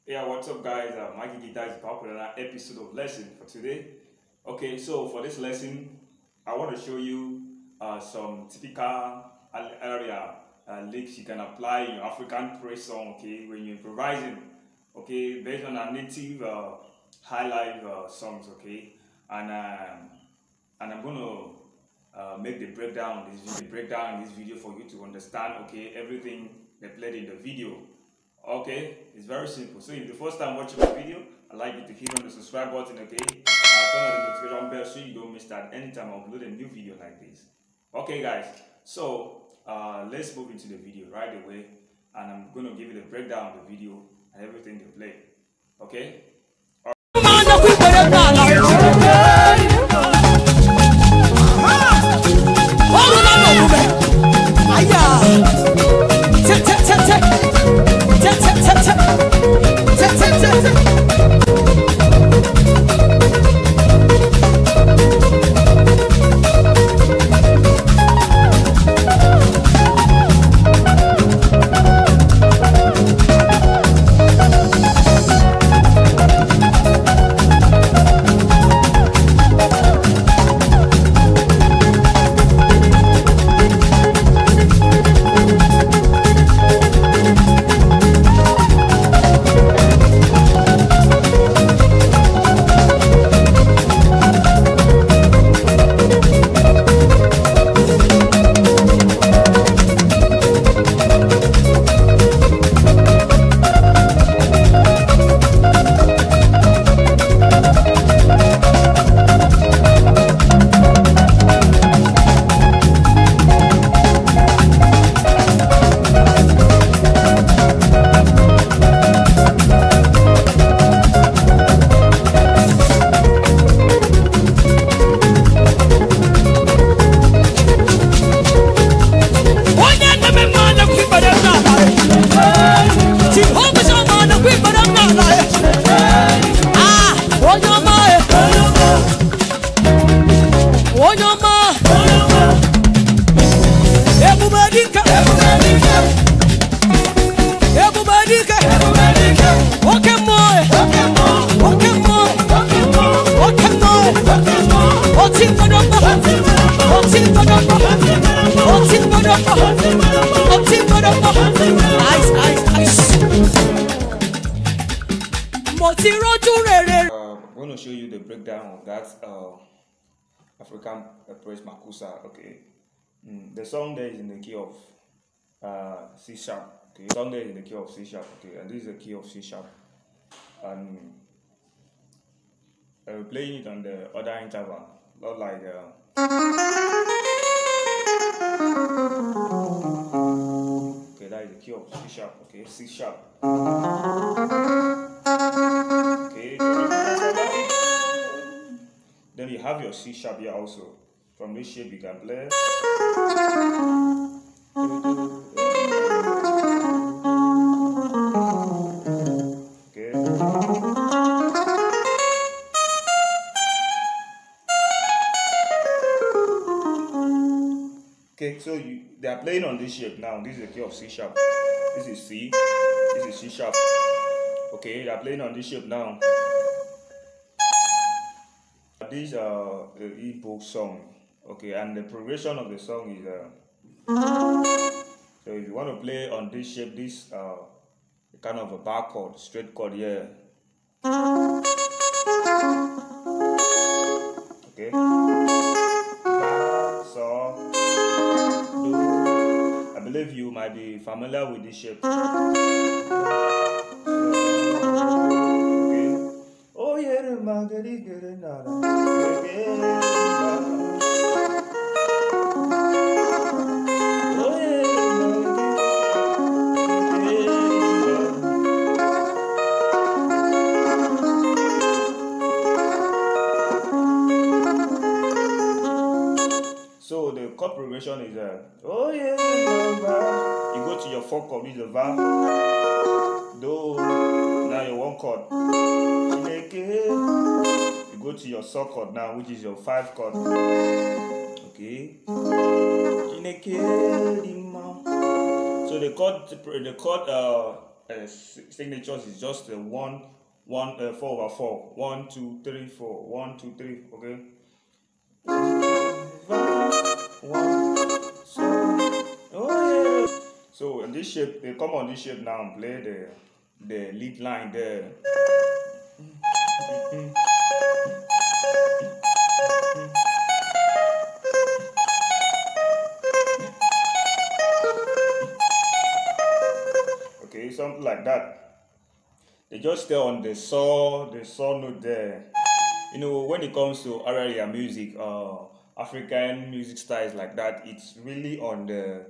Yeah, what's up guys? Mikey Guitar is back with another episode of lesson for today. Okay, so for this lesson, I want to show you some typical area licks you can apply in your African praise song, okay, when you're improvising, okay, based on our native high life songs, okay, and I'm gonna make the breakdown in this video for you to understand, okay, everything they played in the video. Okay, it's very simple. So if the first time watching my video, I'd like you to hit on the subscribe button, okay? Turn on the notification bell so you don't miss that anytime I upload a new video like this. Okay guys, so let's move into the video right away, and I'm going to give you the breakdown of the video and everything they play. Okay? I'm going to show you the breakdown of that African praise Makusa. Okay, the song there is in the key of C sharp. Okay, the song there is in the key of C sharp. Okay, and this is the key of C sharp, and we're playing it on the other interval, not like. Okay, that is the key of C sharp. Okay, C sharp. Okay, then you have your C sharp here also. From this shape you can play. Okay. Okay, so they are playing on this shape now. This is the key of C sharp. This is C. This is C sharp. Okay, they are playing on this shape now. This is the E-book song. Okay, and the progression of the song is so if you want to play on this shape, this kind of a bar chord, straight chord here. Okay. So I believe you might be familiar with this shape. Okay. Oh yeah, so the chord progression is oh yeah, you go to your 4 chord, this is the Va, Do, now your 1 chord, you go to your saw chord now, which is your 5 chord, okay, so the chord signatures is just the 4/4. 1, 2, 3, 4. 1, 2, 3. Okay. So in this shape, they come on this shape now and play the lead line there. Okay, something like that. They just stay on the saw note there. You know, when it comes to area music, African music styles like that, it's really on the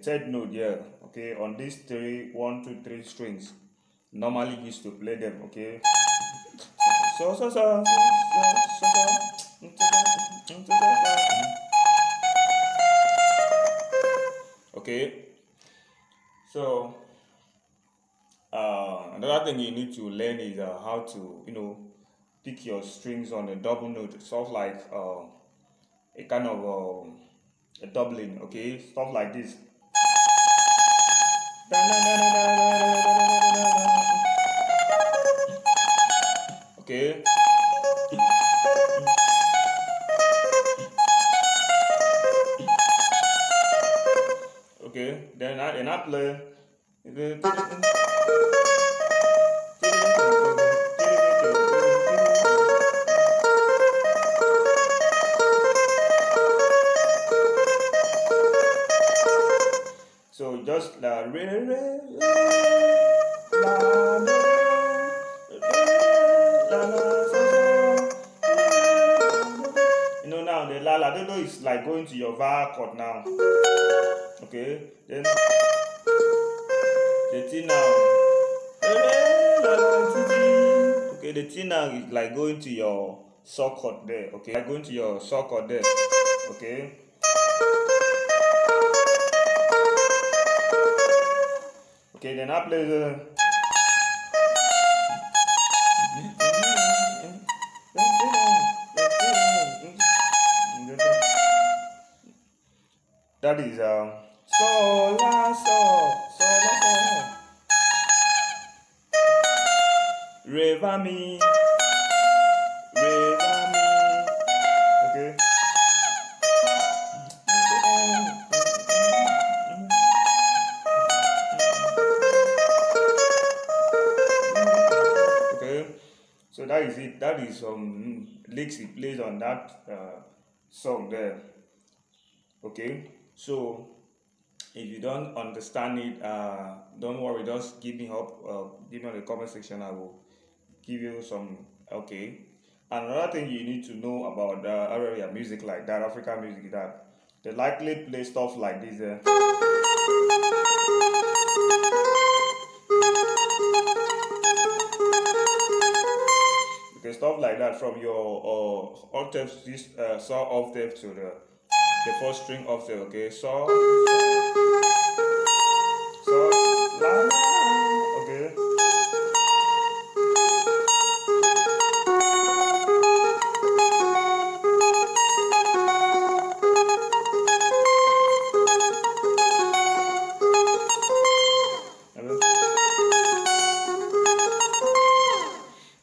third note here. Okay, on these 3, 1, 2, 3 strings. Normally used to play them. Okay. So. Okay. So another thing you need to learn is how to, pick your strings on a double note, stuff like a kind of a doubling, okay, stuff like this. Okay. Okay, then I play. So just now the la do is like going to your va chord now. Okay, then the T now. Okay, the T now is like going to your saw chord there. Okay, like going to your saw chord there. Okay. Okay, then I play the. That is sol la sol, sol la sol, re va mi, re va mi. Okay. Okay. So that is it. That is some licks he plays on that song there. Okay. So if you don't understand it, don't worry, just give me up, give me on the comment section. I will give you some. Okay. Another thing you need to know about area music like that, African music, that they likely play stuff like this. Okay, stuff like that from your octave, saw octave to the first string octave. Okay, so la la. Okay.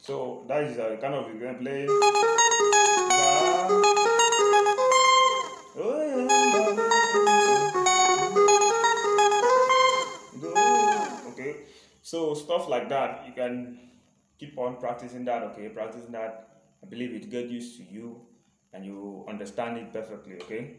So that is kind of you can play. Okay, so stuff like that, you can keep on practicing that. Okay, practicing that. I believe it get used to you and you understand it perfectly. Okay.